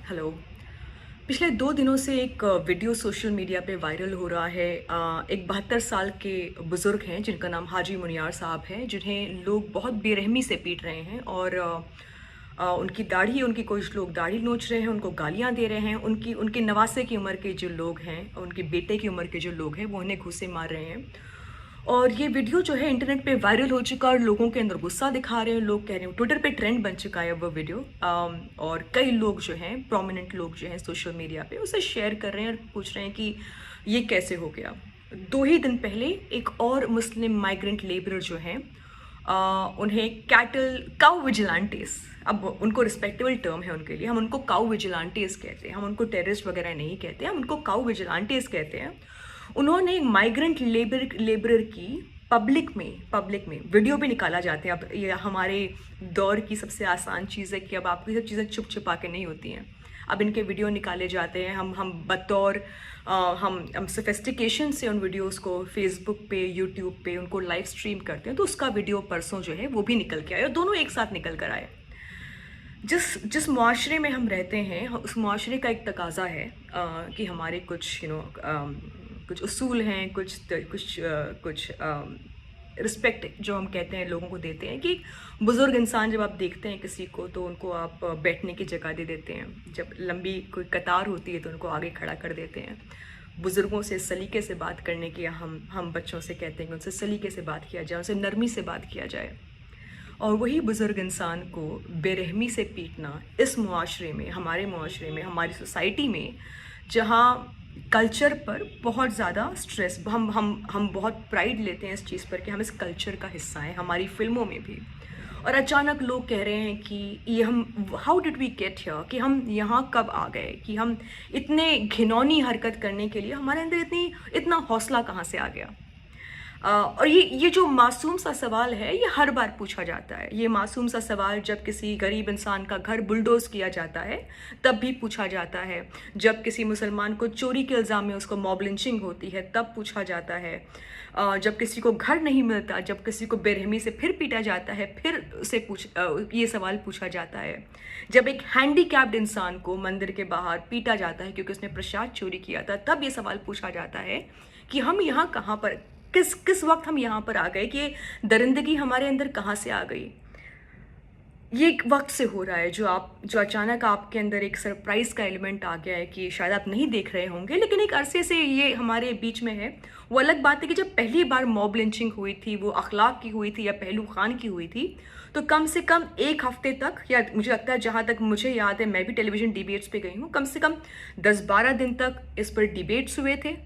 Hello. पिछले 2 दिनों से एक वीडियो सोशल मीडिया पे वायरल हो रहा है। एक 72 साल के बुज़ुर्ग हैं जिनका नाम हाजी मुनियार साहब है, जिन्हें लोग बहुत बेरहमी से पीट रहे हैं और उनकी दाढ़ी उनकी कुछ लोग दाढ़ी नोच रहे हैं, उनको गालियाँ दे रहे हैं। उनकी उनके नवासे की उम्र के जो लोग हैं, उनके बेटे की उम्र के जो लोग हैं, वो उन्हें घूंसे मार रहे हैं। और ये वीडियो जो है इंटरनेट पे वायरल हो चुका और लोगों के अंदर गुस्सा दिखा रहे हैं। लोग कह रहे हैं, ट्विटर पे ट्रेंड बन चुका है वो वीडियो। और कई लोग जो हैं, प्रोमिनेंट लोग जो हैं सोशल मीडिया पे उसे शेयर कर रहे हैं और पूछ रहे हैं कि ये कैसे हो गया। 2 ही दिन पहले एक और मुस्लिम माइग्रेंट लेबरर जो हैं, उन्हें कैटल काउ विजिलेंटेस, अब उनको रिस्पेक्टेबल टर्म है उनके लिए, हम उनको काउ विजिलेंटेस कहते हैं, हम उनको टेररिस्ट वगैरह नहीं कहते, हम उनको काउ विजिलेंटेस कहते हैं। उन्होंने एक माइग्रेंट लेबरर की पब्लिक में वीडियो भी निकाला जाते हैं। अब ये हमारे दौर की सबसे आसान चीज़ है कि अब आपकी सब चीज़ें छुप छुपा के नहीं होती हैं। अब इनके वीडियो निकाले जाते हैं। हम बतौर हम सोफिस्टिकेशन से उन वीडियोस को फेसबुक पे, यूट्यूब पे उनको लाइव स्ट्रीम करते हैं। तो उसका वीडियो परसों जो है वो भी निकल के आया और दोनों एक साथ निकल कर आए। जिस मुआशरे में हम रहते हैं, उस मुआशरे का एक तकाजा है कि हमारे कुछ कुछ उसूल हैं, कुछ रिस्पेक्ट जो हम कहते हैं लोगों को देते हैं कि बुज़ुर्ग इंसान जब आप देखते हैं किसी को तो उनको आप बैठने की जगह दे देते हैं। जब लंबी कोई कतार होती है तो उनको आगे खड़ा कर देते हैं। बुज़ुर्गों से सलीके से बात करने की हम बच्चों से कहते हैं कि उनसे सलीके से बात किया जाए, उनसे नरमी से बात किया जाए। और वही बुज़ुर्ग इंसान को बेरहमी से पीटना इस मुआशरे में, हमारे मुआशरे में, हमारी सोसाइटी में, जहाँ कल्चर पर बहुत ज़्यादा स्ट्रेस, हम बहुत प्राइड लेते हैं इस चीज़ पर कि हम इस कल्चर का हिस्सा हैं, हमारी फिल्मों में भी। और अचानक लोग कह रहे हैं कि ये हम how did we get here, कि हम यहाँ कब आ गए, कि हम इतने घिनौनी हरकत करने के लिए हमारे अंदर इतना हौसला कहाँ से आ गया। और ये जो मासूम सा सवाल है, ये हर बार पूछा जाता है। ये मासूम सा सवाल जब किसी गरीब इंसान का घर बुलडोज किया जाता है तब भी पूछा जाता है। जब किसी मुसलमान को चोरी के इल्ज़ाम में उसको मॉब लिंचिंग होती है तब पूछा जाता है। जब किसी को घर नहीं मिलता, जब किसी को बेरहमी से फिर पीटा जाता है, फिर उसे ये सवाल पूछा जाता है। जब एक हैंडीकैप्ड इंसान को मंदिर के बाहर पीटा जाता है क्योंकि उसने प्रसाद चोरी किया था, तब ये सवाल पूछा जाता है कि हम यहाँ कहाँ पर, किस वक्त हम यहाँ पर आ गए, कि ये दरिंदगी हमारे अंदर कहाँ से आ गई। ये एक वक्त से हो रहा है जो अचानक आपके अंदर एक सरप्राइज़ का एलिमेंट आ गया है कि शायद आप नहीं देख रहे होंगे, लेकिन एक अरसे से ये हमारे बीच में है। वो अलग बात है कि जब पहली बार मॉब लिंचिंग हुई थी, वो अखलाक की हुई थी या पहलू खान की हुई थी, तो कम से कम 1 हफ्ते तक, या मुझे लगता है जहाँ तक मुझे याद है, मैं भी टेलीविज़न डिबेट्स पे गई हूँ, कम से कम 10-12 दिन तक इस पर डिबेट्स हुए थे।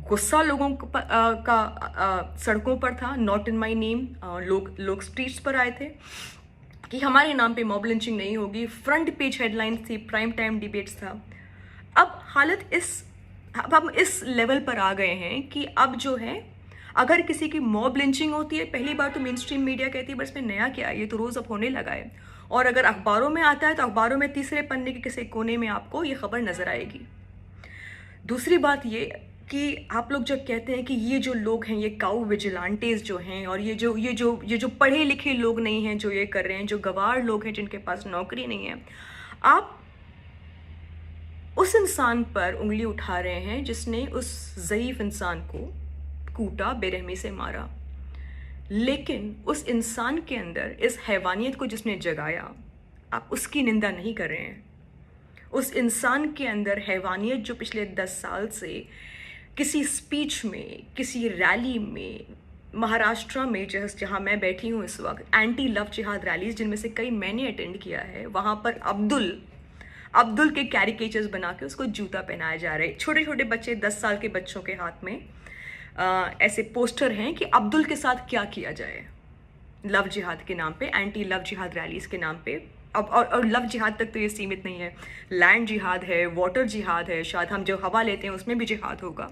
गुस्सा लोगों का सड़कों पर था, नॉट इन माई नेम। लोग स्ट्रीट्स पर आए थे कि हमारे नाम पे मॉब लिंचिंग नहीं होगी। फ्रंट पेज हेडलाइंस थी, प्राइम टाइम डिबेट्स था। अब हम इस लेवल पर आ गए हैं कि अब जो है, अगर किसी की मॉब लिंचिंग होती है, पहली बार तो मेन स्ट्रीम मीडिया कहती है बस इसमें नया क्या है, ये तो रोज़ अब होने लगा है। और अगर अखबारों में आता है तो अखबारों में तीसरे पन्ने के किसी कोने में आपको ये खबर नज़र आएगी। दूसरी बात ये कि आप लोग जब कहते हैं कि ये जो लोग हैं, ये काउ विजिलेंटेस जो हैं, और ये जो पढ़े लिखे लोग नहीं हैं जो ये कर रहे हैं, जो गवार लोग हैं जिनके पास नौकरी नहीं है, आप उस इंसान पर उंगली उठा रहे हैं जिसने उस ज़ईफ़ इंसान को कूटा, बेरहमी से मारा। लेकिन उस इंसान के अंदर इस हैवानियत को जिसने जगाया, आप उसकी निंदा नहीं कर रहे हैं। उस इंसान के अंदर हैवानियत जो पिछले 10 साल से किसी स्पीच में, किसी रैली में, महाराष्ट्र में जहाँ मैं बैठी हूँ इस वक्त, एंटी लव जिहाद रैलीज जिनमें से कई मैंने अटेंड किया है, वहाँ पर अब्दुल के कैरिकेचर्स बना के उसको जूता पहनाया जा रहा है। छोटे छोटे बच्चे, 10 साल के बच्चों के हाथ में ऐसे पोस्टर हैं कि अब्दुल के साथ क्या किया जाए, लव जिहाद के नाम पे, एंटी लव जिहाद रैलीज के नाम पे। अब और लव जिहाद तक तो ये सीमित नहीं है, लैंड जिहाद है, वाटर जिहाद है, शायद हम जो हवा लेते हैं उसमें भी जिहाद होगा।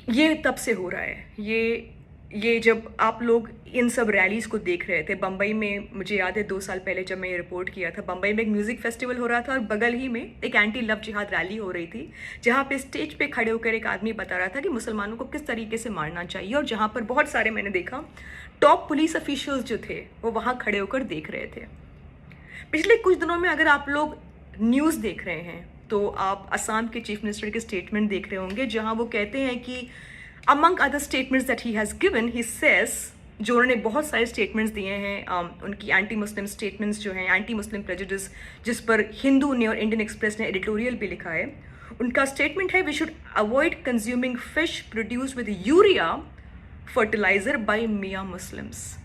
ये तब से हो रहा है। ये जब आप लोग इन सब रैलीज़ को देख रहे थे, बम्बई में मुझे याद है 2 साल पहले जब मैं ये रिपोर्ट किया था, बम्बई में एक म्यूज़िक फेस्टिवल हो रहा था और बगल ही में एक एंटी लव जिहाद रैली हो रही थी, जहाँ पे स्टेज पे खड़े होकर एक आदमी बता रहा था कि मुसलमानों को किस तरीके से मारना चाहिए, और जहाँ पर बहुत सारे, मैंने देखा, टॉप पुलिस ऑफिशियल्स जो थे वो वहाँ खड़े होकर देख रहे थे। पिछले कुछ दिनों में अगर आप लोग न्यूज़ देख रहे हैं तो आप असम के चीफ मिनिस्टर के स्टेटमेंट देख रहे होंगे, जहां वो कहते हैं कि among other statements that he has given, he says, जो उन्होंने बहुत सारे स्टेटमेंट्स दिए हैं, उनकी एंटी मुस्लिम स्टेटमेंट्स जो हैं, एंटी मुस्लिम प्रेजुडिस, जिस पर हिंदू ने और इंडियन एक्सप्रेस ने एडिटोरियल भी लिखा है। उनका स्टेटमेंट है, we should avoid consuming fish produced with urea fertiliser by Miyan Muslims.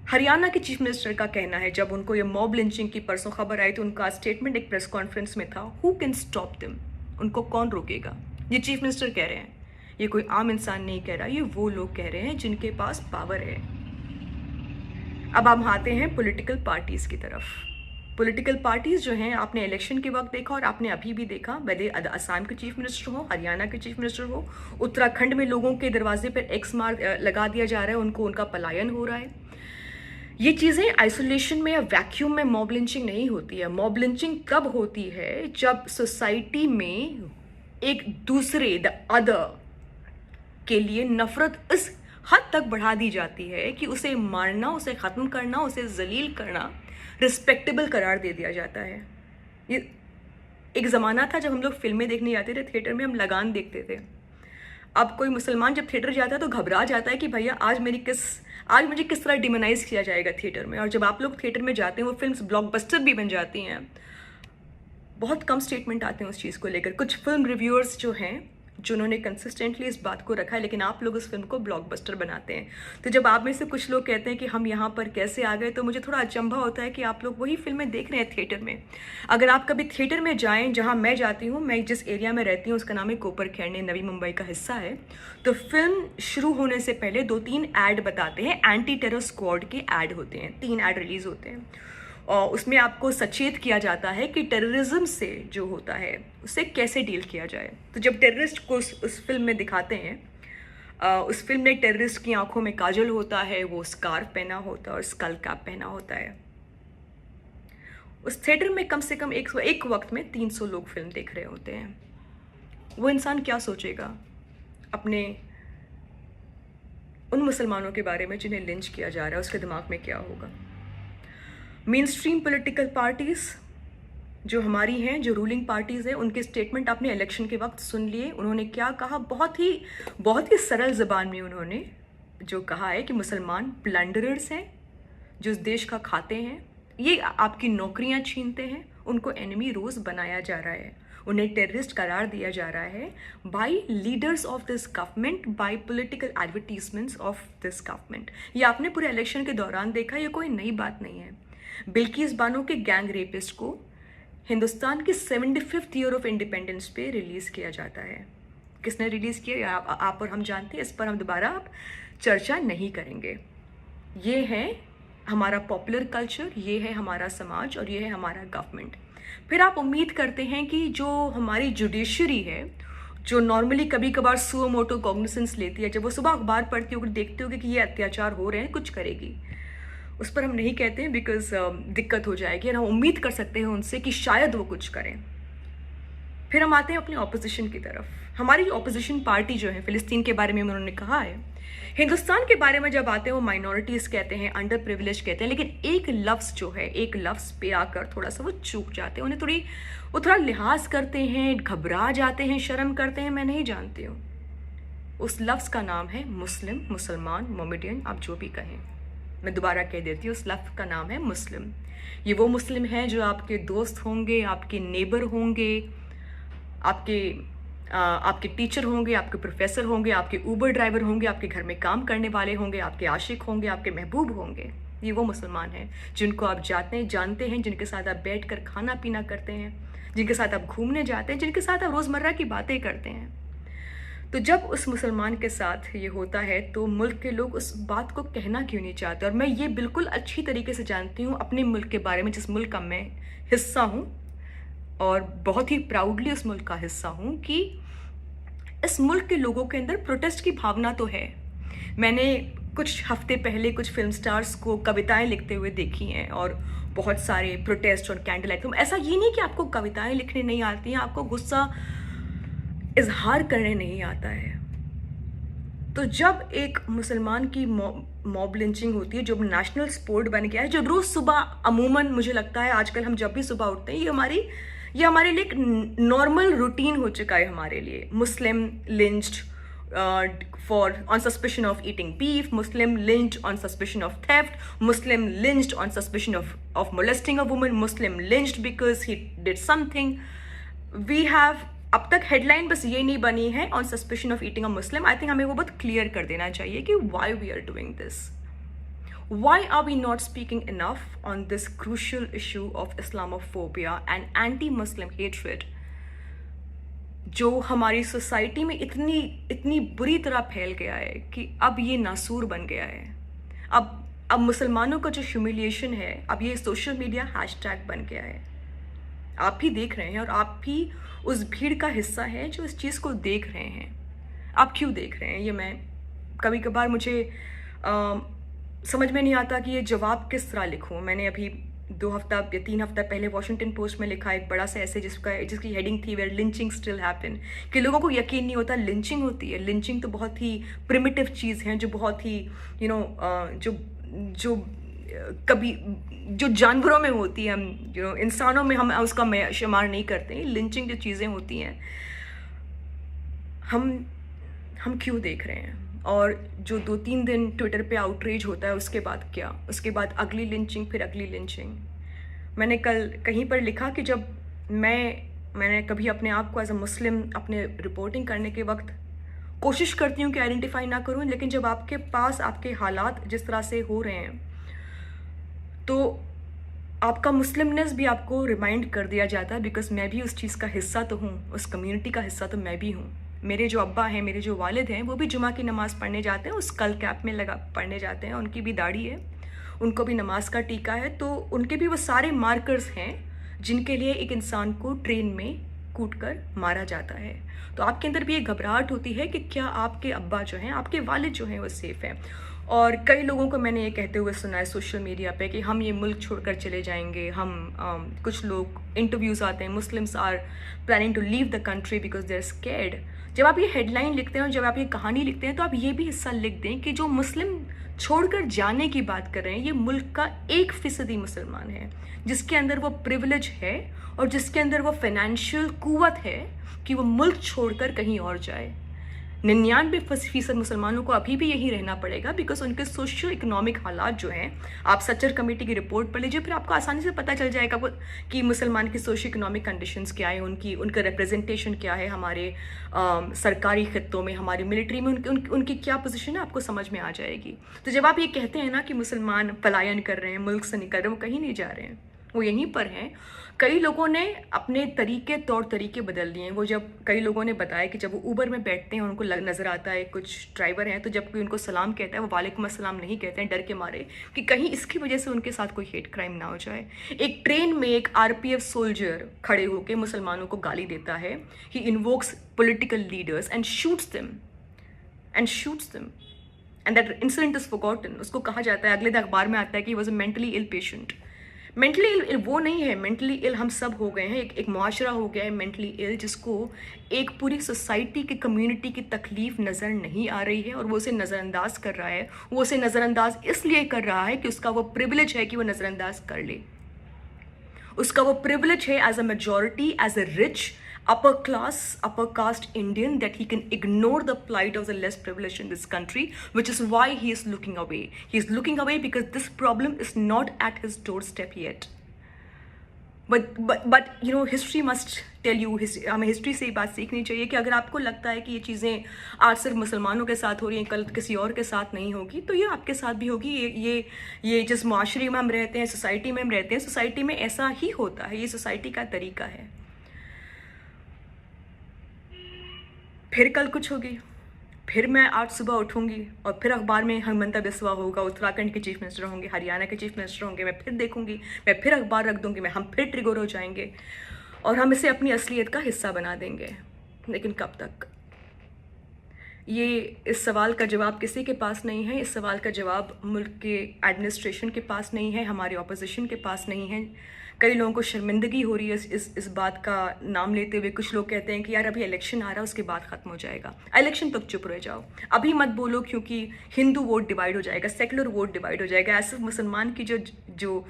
Haryana के चीफ मिनिस्टर का कहना है, जब उनको ये मॉब लिंचिंग की परसों खबर आई तो उनका स्टेटमेंट एक प्रेस कॉन्फ्रेंस में था, हु कैन स्टॉप देम, उनको कौन रोकेगा। ये चीफ मिनिस्टर कह रहे हैं, ये कोई आम इंसान नहीं कह रहा, ये वो लोग कह रहे हैं जिनके पास पावर है। अब हम आते हैं पॉलिटिकल पार्टीज की तरफ। पॉलिटिकल पार्टीज जो हैं, आपने इलेक्शन के वक्त देखा और आपने अभी भी देखा, वैसे असम के चीफ मिनिस्टर हो, हरियाणा के चीफ मिनिस्टर हो, उत्तराखंड में लोगों के दरवाजे पर एक्स मार्क लगा दिया जा रहा है, उनको उनका पलायन हो रहा है। ये चीज़ें आइसोलेशन में या वैक्यूम में मॉब लिंचिंग नहीं होती है। मॉब लिंचिंग कब होती है, जब सोसाइटी में एक दूसरे द अदर के लिए नफरत इस हद तक बढ़ा दी जाती है कि उसे मारना, उसे ख़त्म करना, उसे जलील करना रिस्पेक्टेबल करार दे दिया जाता है। ये एक ज़माना था जब हम लोग फिल्में देखने जाते थे थिएटर में, हम लगान देखते थे। अब कोई मुसलमान जब थिएटर जाता है तो घबरा जाता है कि भैया आज मुझे किस तरह डिमोनाइज किया जाएगा थिएटर में। और जब आप लोग थिएटर में जाते हैं, वो फिल्म्स ब्लॉकबस्टर भी बन जाती हैं। बहुत कम स्टेटमेंट आते हैं उस चीज़ को लेकर। कुछ फिल्म रिव्यूअर्स जो हैं, जिन्होंने कंसिस्टेंटली इस बात को रखा है, लेकिन आप लोग उस फिल्म को ब्लॉकबस्टर बनाते हैं। तो जब आप में से कुछ लोग कहते हैं कि हम यहाँ पर कैसे आ गए, तो मुझे थोड़ा अचंभा होता है कि आप लोग वही फिल्में देख रहे हैं थिएटर में। अगर आप कभी थिएटर में जाएं, जहाँ मैं जाती हूँ, मैं जिस एरिया में रहती हूँ उसका नाम है कोपर खैरने, नवी मुंबई का हिस्सा है, तो फिल्म शुरू होने से पहले 2-3 ऐड बताते हैं, एंटी टेरर स्क्वाड के ऐड होते हैं, 3 ऐड रिलीज़ होते हैं। और उसमें आपको सचेत किया जाता है कि टेररिज्म से जो होता है उससे कैसे डील किया जाए। तो जब टेररिस्ट को उस फिल्म में दिखाते हैं, उस फिल्म में टेररिस्ट की आंखों में काजल होता है, वो स्कार्फ पहना होता है और स्कल कैप पहना होता है। उस थिएटर में कम से कम एक वक्त में 300 लोग फिल्म देख रहे होते हैं। वो इंसान क्या सोचेगा अपने उन मुसलमानों के बारे में जिन्हें लिंच किया जा रहा है, उसके दिमाग में क्या होगा। मेन स्ट्रीम पॉलिटिकल पार्टीज़ जो हमारी हैं, जो रूलिंग पार्टीज़ हैं, उनके स्टेटमेंट आपने इलेक्शन के वक्त सुन लिए। उन्होंने क्या कहा, बहुत ही सरल ज़बान में उन्होंने जो कहा है कि मुसलमान प्लंडरर्स हैं, जो इस देश का खाते हैं, ये आपकी नौकरियां छीनते हैं, उनको एनिमी रोज़ बनाया जा रहा है, उन्हें टेररिस्ट करार दिया जा रहा है by leaders of this government, by political advertisements of this government. ये आपने पूरे इलेक्शन के दौरान देखा, ये कोई नई बात नहीं है। बिल्किस बानो के गैंग रेपिस्ट को हिंदुस्तान के 75th ईयर ऑफ इंडिपेंडेंस पे रिलीज़ किया जाता है। किसने रिलीज़ किया, आप और हम जानते हैं, इस पर हम दोबारा चर्चा नहीं करेंगे। ये है हमारा पॉपुलर कल्चर, ये है हमारा समाज और ये है हमारा गवर्नमेंट। फिर आप उम्मीद करते हैं कि जो हमारी जुडिशरी है, जो नॉर्मली कभी कभार सुओ मोटो कॉग्निसेंस लेती है, जब वो सुबह अखबार पढ़ती होगी, देखते होगी कि ये अत्याचार हो रहे हैं, कुछ करेगी। उस पर हम नहीं कहते हैं बिकॉज दिक्कत हो जाएगी, और हम उम्मीद कर सकते हैं उनसे कि शायद वो कुछ करें। फिर हम आते हैं अपनी ऑपोजिशन की तरफ। हमारी ऑपोजिशन पार्टी जो है, फ़िलिस्तीन के बारे में उन्होंने कहा है, हिंदुस्तान के बारे में जब आते हैं वो माइनॉरिटीज़ कहते हैं, अंडर प्रिविलेज कहते हैं, लेकिन एक लफ्ज़ जो है, एक लफ्ज़ पे आकर थोड़ा सा वो चूक जाते हैं, उन्हें वो थोड़ा लिहाज करते हैं, घबरा जाते हैं, शर्म करते हैं, मैं नहीं जानती हूँ। उस लफ्ज़ का नाम है मुस्लिम, मुसलमान, मोमेडियन, आप जो भी कहें। मैं दोबारा कह देती हूँ, उस लफ्ज़ का नाम है मुस्लिम। ये वो मुस्लिम हैं जो आपके दोस्त होंगे, आपके नेबर होंगे, आपके टीचर होंगे, आपके प्रोफेसर होंगे, आपके ऊबर ड्राइवर होंगे, आपके घर में काम करने वाले होंगे, आपके आशिक होंगे, आपके महबूब होंगे। ये वो मुसलमान हैं जिनको आप जानते हैं, जिनके साथ आप बैठकर खाना पीना करते हैं, जिनके साथ आप घूमने जाते हैं, जिनके साथ आप रोज़मर्रा की बातें करते हैं। तो जब उस मुसलमान के साथ ये होता है तो मुल्क के लोग उस बात को कहना क्यों नहीं चाहते। और मैं ये बिल्कुल अच्छी तरीके से जानती हूँ अपने मुल्क के बारे में, जिस मुल्क का मैं हिस्सा हूँ और बहुत ही प्राउडली उस मुल्क का हिस्सा हूँ, कि इस मुल्क के लोगों के अंदर प्रोटेस्ट की भावना तो है। मैंने कुछ हफ्ते पहले कुछ फिल्म स्टार्स को कविताएं लिखते हुए देखी हैं और बहुत सारे प्रोटेस्ट और कैंडल लाइट। ऐसा ये नहीं कि आपको कविताएं लिखने नहीं आती हैं, आपको गुस्सा इजहार करने नहीं आता है। तो जब एक मुसलमान की मॉब लिंचिंग होती है, जो नेशनल स्पोर्ट बन गया है, जो रोज़ सुबह अमूमन मुझे लगता है आजकल हम जब भी सुबह उठते हैं, ये हमारे लिए एक नॉर्मल रूटीन हो चुका है हमारे लिए। मुस्लिम lynched for on suspicion of eating beef, Muslim lynched on suspicion of theft, Muslim lynched on suspicion of molesting a woman, Muslim lynched because he did something. We have अब तक headline बस ये नहीं बनी है on suspicion of eating a Muslim. I think हमें वो बहुत क्लियर कर देना चाहिए कि why we are doing this, why are we not speaking enough on this crucial issue of Islamophobia and anti Muslim hatred, जो हमारी सोसाइटी में इतनी बुरी तरह फैल गया है कि अब ये नासूर बन गया है। अब मुसलमानों का जो ह्यूमिलिएशन है, अब ये सोशल मीडिया हैशटैग बन गया है। आप भी देख रहे हैं और आप भी उस भीड़ का हिस्सा हैं जो इस चीज़ को देख रहे हैं। आप क्यों देख रहे हैं, ये मैं कभी कभार मुझे समझ में नहीं आता कि ये जवाब किस तरह लिखूं। मैंने अभी 2 हफ्ता या 3 हफ्ता पहले वॉशिंगटन पोस्ट में लिखा एक बड़ा सा ऐसे जिसकी हेडिंग थी वेयर लिंचिंग स्टिल हैपन, कि लोगों को यकीन नहीं होता लिंचिंग होती है। लिंचिंग तो बहुत ही प्रिमिटिव चीज़ है, जो बहुत ही जो कभी जो जानवरों में होती है, हम इंसानों में हम उसका शुमार नहीं करते। लिंचिंग जो चीज़ें होती हैं हम क्यों देख रहे हैं? और जो 2-3 दिन ट्विटर पे आउटरीच होता है, उसके बाद क्या, उसके बाद अगली लिंचिंग, फिर अगली लिंचिंग। मैंने कल कहीं पर लिखा कि जब मैंने कभी अपने आप को एज अ मुस्लिम अपने रिपोर्टिंग करने के वक्त कोशिश करती हूँ कि आइडेंटिफाई ना करूँ, लेकिन जब आपके पास आपके हालात जिस तरह से हो रहे हैं तो आपका मुस्लिमनेस भी आपको रिमाइंड कर दिया जाता है, बिकॉज मैं भी उस चीज़ का हिस्सा तो हूँ, उस कम्युनिटी का हिस्सा तो मैं भी हूँ। मेरे जो अब्बा हैं, मेरे जो वालिद हैं, वो भी जुमा की नमाज़ पढ़ने जाते हैं, उस स्कल कैप में लगा पढ़ने जाते हैं, उनकी भी दाढ़ी है, उनको भी नमाज का टीका है। तो उनके भी वो सारे मार्कर्स हैं जिनके लिए एक इंसान को ट्रेन में कूट कर मारा जाता है। तो आपके अंदर भी एक घबराहट होती है कि क्या आपके अब्बा जो हैं, आपके वालिद जो हैं, वो सेफ़ हैं। और कई लोगों को मैंने ये कहते हुए सुना है सोशल मीडिया पे कि हम ये मुल्क छोड़कर चले जाएंगे। कुछ लोग इंटरव्यूज़ आते हैं, Muslims are planning to leave the country because they are scared. जब आप ये हेडलाइन लिखते हैं और जब आप ये कहानी लिखते हैं तो आप ये भी हिस्सा लिख दें कि जो मुस्लिम छोड़कर जाने की बात कर रहे हैं, ये मुल्क का 1% मुसलमान है जिसके अंदर वो प्रिविलेज है और जिसके अंदर वो फाइनेंशियल कुव्वत है कि वो मुल्क छोड़कर कहीं और जाए। 99% मुसलमानों को अभी भी यहीं रहना पड़ेगा बिकॉज उनके सोशो इकोनॉमिक हालात जो हैं, आप सच्चर कमेटी की रिपोर्ट पढ़ लीजिए, फिर आपको आसानी से पता चल जाएगा कि मुसलमान की सोशो इकोनॉमिक कंडीशंस क्या है, उनका रिप्रेजेंटेशन क्या है हमारे सरकारी खित्तों में, हमारी मिलिट्री में उनकी क्या पोजीशन है, आपको समझ में आ जाएगी। तो जब आप ये कहते हैं ना कि मुसलमान पलायन कर रहे हैं, मुल्क से निकल रहे हैं, वो कहीं नहीं जा रहे हैं, वो यहीं पर हैं। कई लोगों ने अपने तौर तरीके बदल दिए हैं। वो जब कई लोगों ने बताया कि जब वो ऊबर में बैठते हैं उनको नज़र आता है कुछ ड्राइवर हैं, तो जब कोई उनको सलाम कहता है वो वालेकुम अस्सलाम नहीं कहते हैं, डर के मारे कि कहीं इसकी वजह से उनके साथ कोई हेट क्राइम ना हो जाए। एक ट्रेन में एक RPF सोल्जर खड़े होकर मुसलमानों को गाली देता है, he invokes political leaders and shoots them and that incident is forgotten. उसको कहा जाता है, अगले दिन अखबार में आता है कि he was a mentally ill patient. Mentally ill वो नहीं है, मेंटली इल हम सब हो गए हैं। एक मुआशरा हो गया है मेंटली इल, जिसको एक पूरी सोसाइटी की कम्युनिटी की तकलीफ नज़र नहीं आ रही है और वो उसे नज़रअंदाज कर रहा है। वो उसे नज़रअंदाज इसलिए कर रहा है कि उसका वो प्रिविलेज है कि वो नज़रअंदाज कर ले। उसका वो प्रिविलेज है as a majority, as a rich upper caste Indian, that he can ignore the plight of the less privileged in this country, which is why he is looking away. He is looking away because this problem is not at his doorstep yet. But history must tell you, हमें history से ये बात सीखनी चाहिए कि अगर आपको लगता है कि ये चीज़ें आज सिर्फ मुसलमानों के साथ हो रही हैं, कल किसी और के साथ नहीं होगी, तो ये आपके साथ भी होगी। ये जिस माशरे में हम रहते हैं, सोसाइटी में हम रहते हैं, सोसाइटी में ऐसा ही होता है, ये सोसाइटी का तरीका है। फिर कल कुछ होगी, फिर मैं आज सुबह उठूंगी और फिर अखबार में हेमंता बिस्वा होगा, उत्तराखंड के चीफ मिनिस्टर होंगे, हरियाणा के चीफ मिनिस्टर होंगे, मैं फिर देखूंगी, मैं फिर अखबार रख दूंगी, हम फिर ट्रिगर हो जाएंगे और हम इसे अपनी असलियत का हिस्सा बना देंगे। लेकिन कब तक? ये इस सवाल का जवाब किसी के पास नहीं है। इस सवाल का जवाब मुल्क के एडमिनिस्ट्रेशन के पास नहीं है, हमारे ऑपोजिशन के पास नहीं है। कई लोगों को शर्मिंदगी हो रही है इस बात का नाम लेते हुए। कुछ लोग कहते हैं कि यार अभी इलेक्शन आ रहा है, उसके बाद ख़त्म हो जाएगा। इलेक्शन तक चुप रह जाओ, अभी मत बोलो, क्योंकि हिंदू वोट डिवाइड हो जाएगा, सेकुलर वोट डिवाइड हो जाएगा। ऐसे मुसलमान की जो जो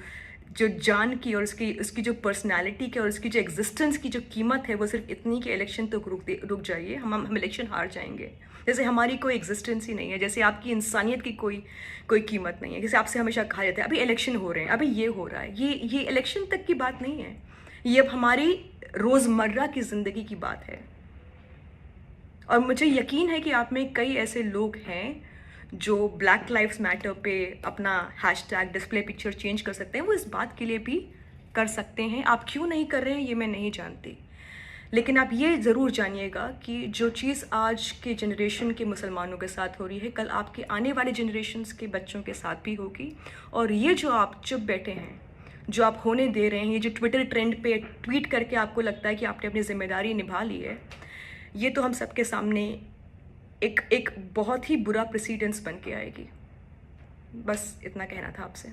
जो जान की और उसकी जो पर्सनालिटी की और उसकी जो एग्जिस्टेंस की जो कीमत है वो सिर्फ इतनी कि इलेक्शन तक रुक जाइए, हम इलेक्शन हार जाएंगे। जैसे हमारी कोई एग्जिस्टेंस ही नहीं है, जैसे आपकी इंसानियत की कोई कीमत नहीं है। जैसे आपसे हमेशा कहा जाता है अभी इलेक्शन हो रहे हैं, अभी ये हो रहा है, ये इलेक्शन तक की बात नहीं है, ये अब हमारी रोज़मर्रा की ज़िंदगी की बात है। और मुझे यकीन है कि आप में कई ऐसे लोग हैं जो ब्लैक लाइव्स मैटर पे अपना हैशटैग डिस्प्ले पिक्चर चेंज कर सकते हैं, वो इस बात के लिए भी कर सकते हैं। आप क्यों नहीं कर रहे हैं ये मैं नहीं जानती, लेकिन आप ये ज़रूर जानिएगा कि जो चीज़ आज के जनरेशन के मुसलमानों के साथ हो रही है, कल आपके आने वाले जनरेशन्स के बच्चों के साथ भी होगी। और ये जो आप चुप बैठे हैं, जो आप होने दे रहे हैं, ये जो ट्विटर ट्रेंड पे ट्वीट करके आपको लगता है कि आपने अपनी जिम्मेदारी निभा ली है, ये तो हम सबके सामने एक बहुत ही बुरा प्रेसिडेंस बन के आएगी। बस इतना कहना था आपसे।